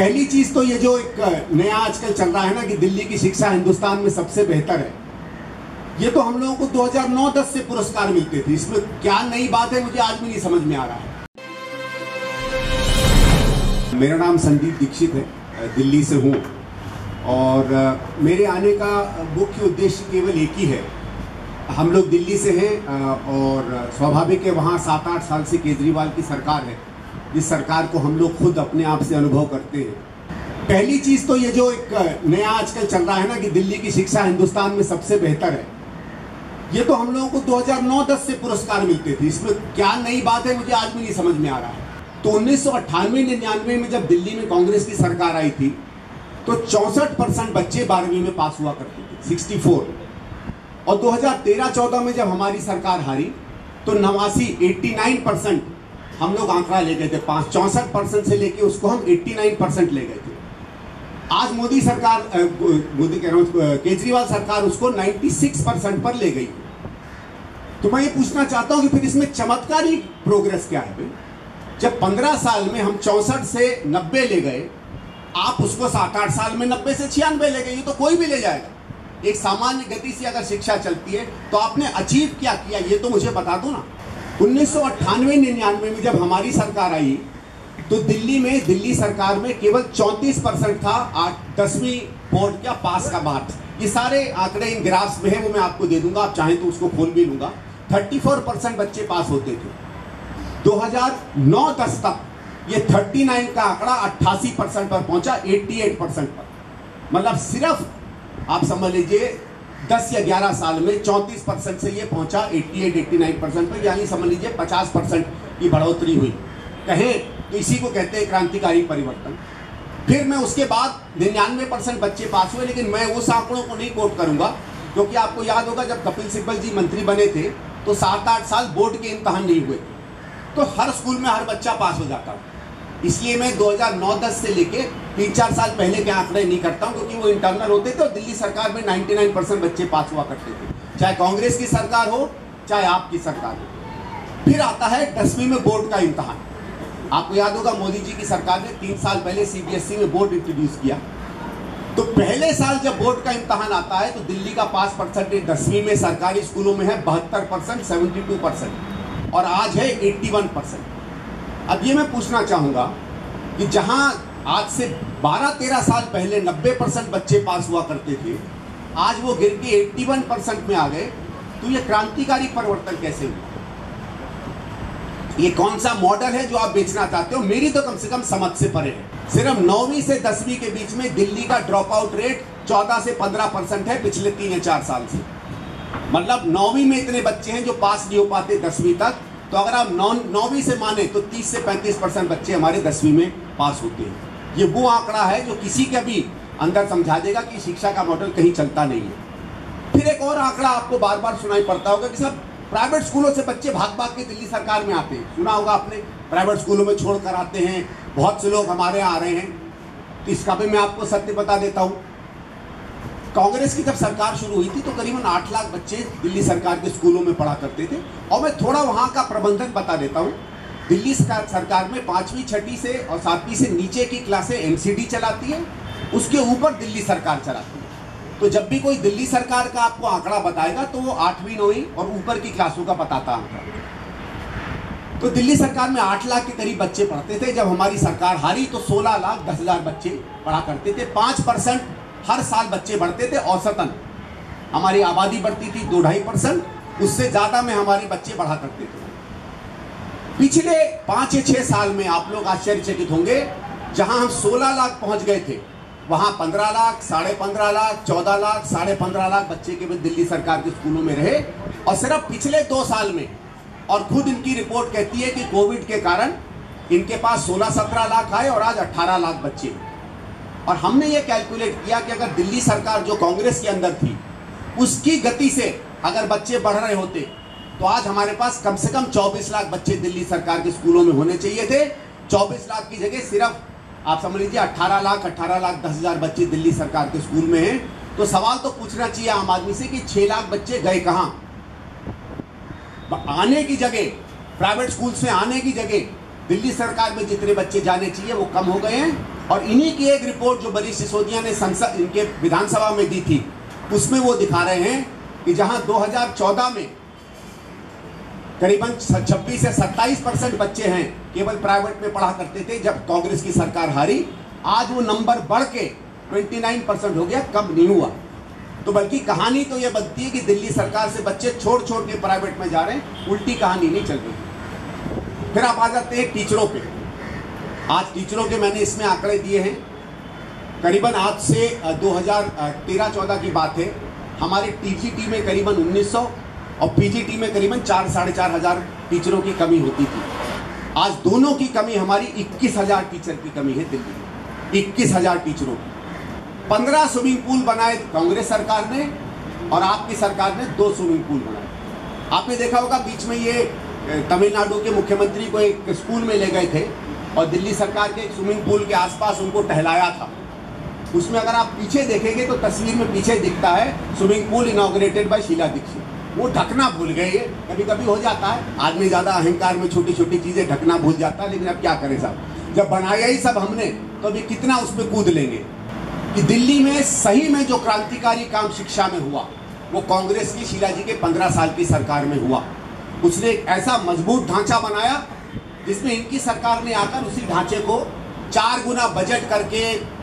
पहली चीज तो ये जो एक नया आजकल चल रहा है ना कि दिल्ली की शिक्षा हिंदुस्तान में सबसे बेहतर है, ये तो हम लोगों को 2009-10 से पुरस्कार मिलते थे। इसमें क्या नई बात है मुझे आज भी नहीं समझ में आ रहा है। मेरा नाम संदीप दीक्षित है, दिल्ली से हूँ और मेरे आने का मुख्य उद्देश्य केवल एक ही है। हम लोग दिल्ली से हैं और स्वाभाविक है वहाँ 7-8 साल से केजरीवाल की सरकार है, जिस सरकार को हम लोग खुद अपने आप से अनुभव करते हैं। पहली चीज़ तो ये जो एक नया आजकल चल रहा है ना कि दिल्ली की शिक्षा हिंदुस्तान में सबसे बेहतर है, ये तो हम लोगों को 2009-10 से पुरस्कार मिलते थे। इसमें क्या नई बात है मुझे आज भी नहीं समझ में आ रहा है। तो 1998-99 में जब दिल्ली में कांग्रेस की सरकार आई थी तो 64% बच्चे 12वीं में पास हुआ करते थे, 64। और 2013-14 में जब हमारी सरकार हारी तो 89% हम लोग आंकड़ा ले गए थे। 64% से लेके उसको हम 89% ले गए थे। आज मोदी सरकार मोदी कह रहा हूँ केजरीवाल सरकार उसको 96% पर ले गई। तो मैं ये पूछना चाहता हूँ कि फिर इसमें चमत्कारी प्रोग्रेस क्या है भाई? जब 15 साल में हम 64 से 90 ले गए, आप उसको 7-8 साल में 90 से 96 ले गए, ये तो कोई भी ले जाएगा। एक सामान्य गति से अगर शिक्षा चलती है तो आपने अचीव क्या किया ये तो मुझे बता दो ना। 1998-99 में जब हमारी सरकार आई तो दिल्ली सरकार में केवल 34% था 10वीं बोर्ड का पास का मार्क्स। ये सारे आंकड़े इन ग्राफ्स में है, वो मैं आपको दे दूंगा, आप चाहें तो उसको खोल भी लूंगा। 34% बच्चे पास होते थे। 2009-10 तक ये 39 का आंकड़ा 88% पर पहुंचा, 88% पर। मतलब सिर्फ आप समझ लीजिए 10 या 11 साल में 34% से ये पहुंचा 88-89% पर, यानी समझ लीजिए 50% की बढ़ोतरी हुई। कहें तो इसी को कहते हैं क्रांतिकारी परिवर्तन। फिर मैं उसके बाद 99% बच्चे पास हुए, लेकिन मैं उस आंकड़ों को नहीं कोट करूंगा क्योंकि आपको याद होगा जब कपिल सिब्बल जी मंत्री बने थे तो 7-8 साल बोर्ड के इम्तहान नहीं हुए थे, तो हर स्कूल में हर बच्चा पास हो जाता। इसलिए मैं 2009-10 से लेके 3-4 साल पहले के आंकड़े नहीं करता हूं क्योंकि वो इंटरनल होते थे और दिल्ली सरकार में 99% बच्चे पास हुआ करते थे, चाहे कांग्रेस की सरकार हो चाहे आपकी सरकार हो। फिर आता है 10वीं में बोर्ड का इम्तहान। आपको याद होगा मोदी जी की सरकार ने 3 साल पहले सीबीएसई में बोर्ड इंट्रोड्यूस किया। तो पहले साल जब बोर्ड का इम्तहान आता है तो दिल्ली का पास परसेंटेज 10वीं में सरकारी स्कूलों में है 72%, 72%, और आज है 81%। अब ये मैं पूछना चाहूंगा कि जहां आज से 12-13 साल पहले 90% बच्चे पास हुआ करते थे, आज वो गिर के 81% में आ गए, तो ये क्रांतिकारी परिवर्तन कैसे हुआ? ये कौन सा मॉडल है जो आप बेचना चाहते हो? मेरी तो कम से कम समझ से परे है। सिर्फ 9वीं से 10वीं के बीच में दिल्ली का ड्रॉप आउट रेट 14 से 15% है पिछले 3 या 4 साल से। मतलब 9वीं में इतने बच्चे हैं जो पास नहीं हो पाते 10वीं तक, तो अगर आप 9वीं से माने तो 30 से 35% बच्चे हमारे 10वीं में पास होते हैं। ये वो आंकड़ा है जो किसी के भी अंदर समझा देगा कि शिक्षा का मॉडल कहीं चलता नहीं है। फिर एक और आंकड़ा आपको बार बार सुनाई पड़ता होगा कि सब प्राइवेट स्कूलों से बच्चे भाग भाग के दिल्ली सरकार में आते हैं। सुना होगा आपने, प्राइवेट स्कूलों में छोड़ कर आते हैं, बहुत से लोग हमारे यहाँ आ रहे हैं। तो इसका भी मैं आपको सत्य बता देता हूँ। कांग्रेस की जब सरकार शुरू हुई थी तो करीबन 8 लाख बच्चे दिल्ली सरकार के स्कूलों में पढ़ा करते थे। और मैं थोड़ा वहाँ का प्रबंधन बता देता हूँ। दिल्ली सरकार में 5वीं 6ठी से और 7वीं से नीचे की क्लासें एमसीडी चलाती है, उसके ऊपर दिल्ली सरकार चलाती है। तो जब भी कोई दिल्ली सरकार का आपको आंकड़ा बताएगा तो वो 8वीं 9वीं और ऊपर की क्लासों का बताता आंकड़ा। तो दिल्ली सरकार में 8 लाख के करीब बच्चे पढ़ते थे। जब हमारी सरकार हारी तो 16 लाख 10 हजार बच्चे पढ़ा करते थे। 5% हर साल बच्चे बढ़ते थे औसतन। हमारी आबादी बढ़ती थी 2-2.5%, उससे ज्यादा में हमारे बच्चे बढ़ा करते थे। पिछले 5 या 6 साल में आप लोग आश्चर्यचकित होंगे, जहां हम 16 लाख पहुंच गए थे वहां 15 लाख, 15.5 लाख, 14 लाख, 15.5 लाख बच्चे केवल दिल्ली सरकार के स्कूलों में रहे। और सिर्फ पिछले 2 साल में, और खुद इनकी रिपोर्ट कहती है कि कोविड के कारण इनके पास 16-17 लाख आए और आज 18 लाख बच्चे। और हमने ये कैलकुलेट किया कि अगर दिल्ली सरकार जो कांग्रेस के अंदर थी उसकी गति से अगर बच्चे बढ़ रहे होते तो आज हमारे पास कम से कम 24 लाख बच्चे दिल्ली सरकार के स्कूलों में होने चाहिए थे। 24 लाख की जगह सिर्फ आप समझ लीजिए 18 लाख 10 हजार बच्चे दिल्ली सरकार के स्कूल में हैं। तो सवाल तो पूछना चाहिए आम आदमी से कि 6 लाख बच्चे गए कहां? आने की जगह, प्राइवेट स्कूल से आने की जगह दिल्ली सरकार में जितने बच्चे जाने चाहिए वो कम हो गए हैं। और इन्हीं की एक रिपोर्ट जो मनीष सिसोदिया ने संसद इनके विधानसभा में दी थी, उसमें वो दिखा रहे हैं कि जहां 2014 में करीबन 26 से 27% बच्चे हैं केवल प्राइवेट में पढ़ा करते थे जब कांग्रेस की सरकार हारी, आज वो नंबर बढ़ के 29% हो गया, कम नहीं हुआ। तो बल्कि कहानी तो ये बनती है कि दिल्ली सरकार से बच्चे छोड़ छोड़ के प्राइवेट में जा रहे हैं, उल्टी कहानी नहीं चल रही। फिर आप आ जाते हैं टीचरों पे। आज टीचरों के मैंने इसमें आंकड़े दिए हैं। करीबन आज से 2013-14 की बात है, हमारे टीजीटी में करीबन 1900 और पीजीटी में करीबन 4-4.5 हजार टीचरों की कमी होती थी। आज दोनों की कमी हमारी 21,000 टीचर की कमी है दिल्ली में, 21,000 टीचरों की। 15 स्विमिंग पूल बनाए कांग्रेस सरकार ने और आपकी सरकार ने 2 स्विमिंग पूल बनाए। आपने देखा होगा बीच में ये तमिलनाडु के मुख्यमंत्री को एक स्कूल में ले गए थे और दिल्ली सरकार के एक स्विमिंग पूल के आसपास उनको टहलाया था। उसमें अगर आप पीछे देखेंगे तो तस्वीर में पीछे दिखता है swimming pool inaugurated by Sheila Dikshit. वो ढकना भूल गए, ये कभी कभी हो जाता है, आदमी ज्यादा अहंकार में छोटी छोटी चीजें ढकना भूल जाता है। लेकिन अब क्या करें साहब, जब बनाया ही सब हमने तो अभी कितना उसमें कूद लेंगे। कि दिल्ली में सही में जो क्रांतिकारी काम शिक्षा में हुआ वो कांग्रेस की शीला जी के 15 साल की सरकार में हुआ। उसने एक ऐसा मजबूत ढांचा बनाया जिसमें इनकी सरकार ने आकर उसी ढांचे को 4 गुना बजट करके,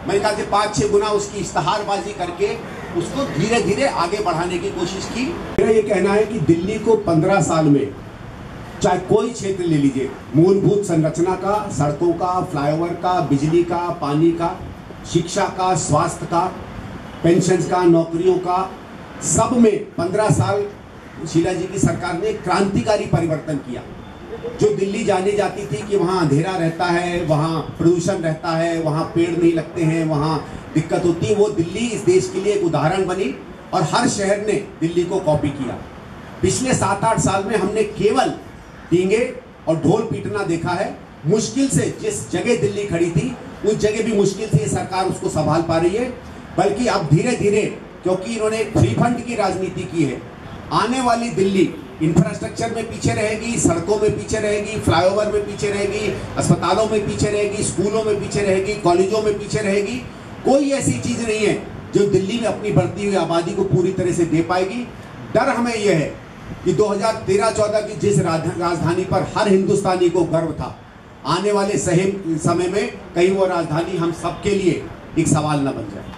मेरे ख्याल से 5-6 गुना उसकी इश्तहारबाजी करके उसको धीरे धीरे आगे बढ़ाने की कोशिश की। मेरा ये कहना है कि दिल्ली को 15 साल में चाहे कोई क्षेत्र ले लीजिए, मूलभूत संरचना का, सड़कों का, फ्लाईओवर का, बिजली का, पानी का, शिक्षा का, स्वास्थ्य का, पेंशन का, नौकरियों का, सब में 15 साल शीला जी की सरकार ने क्रांतिकारी परिवर्तन किया। जो दिल्ली जानी जाती थी कि वहाँ अंधेरा रहता है, वहाँ प्रदूषण रहता है, वहाँ पेड़ नहीं लगते हैं, वहाँ दिक्कत होती है, वो दिल्ली इस देश के लिए एक उदाहरण बनी और हर शहर ने दिल्ली को कॉपी किया। पिछले 7-8 साल में हमने केवल डींगे और ढोल पीटना देखा है। मुश्किल से जिस जगह दिल्ली खड़ी थी उस जगह भी मुश्किल से ये सरकार उसको संभाल पा रही है। बल्कि अब धीरे धीरे, क्योंकि इन्होंने फ्री फंड की राजनीति की है, आने वाली दिल्ली इंफ्रास्ट्रक्चर में पीछे रहेगी, सड़कों में पीछे रहेगी, फ्लाईओवर में पीछे रहेगी, अस्पतालों में पीछे रहेगी, स्कूलों में पीछे रहेगी, कॉलेजों में पीछे रहेगी। कोई ऐसी चीज नहीं है जो दिल्ली में अपनी बढ़ती हुई आबादी को पूरी तरह से दे पाएगी। डर हमें यह है कि 2013-14 की जिस राजधानी पर हर हिंदुस्तानी को गर्व था, आने वाले सही समय में कहीं वो राजधानी हम सबके लिए एक सवाल न बन जाए।